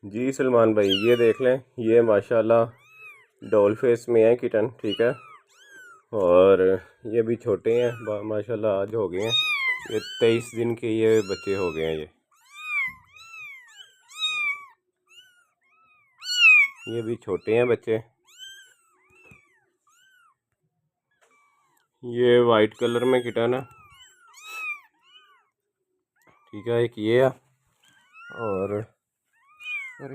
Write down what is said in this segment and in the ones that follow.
जी सलमान भाई, ये देख लें, ये माशाल्लाह डॉल फेस में है किटन, ठीक है। और ये भी छोटे हैं माशाल्लाह, आज हो गए हैं ये 23 दिन के, ये बच्चे हो गए हैं। ये भी छोटे हैं बच्चे। ये वाइट कलर में किटन है, ठीक है। एक ये है, और अरे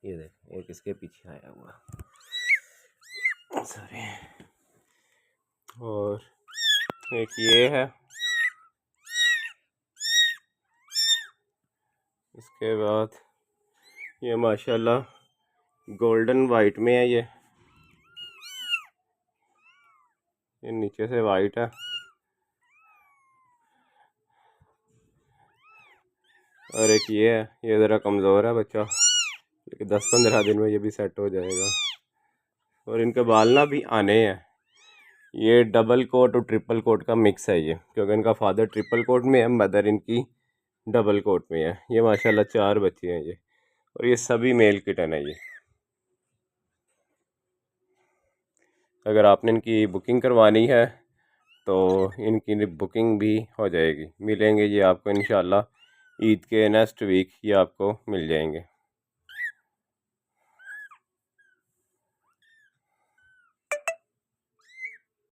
ये देख, एक इसके पीछे आया हुआ, सॉरी। और एक ये है, इसके बाद ये माशाल्लाह गोल्डन वाइट में है। ये नीचे से वाइट है। और एक ये है, ये ज़रा कमज़ोर है बच्चा, लेकिन 10-15 दिन में ये भी सेट हो जाएगा। और इनके बाल ना भी आने हैं। ये डबल कोट और ट्रिपल कोट का मिक्स है ये, क्योंकि इनका फादर ट्रिपल कोट में है, मदर इनकी डबल कोट में है। ये माशाल्लाह 4 बच्चे हैं ये, और ये सभी मेल किटन है ये। अगर आपने इनकी बुकिंग करवानी है तो इनकी बुकिंग भी हो जाएगी। मिलेंगे ये आपको इंशाल्लाह ईद के नेक्स्ट वीक, ये आपको मिल जाएंगे।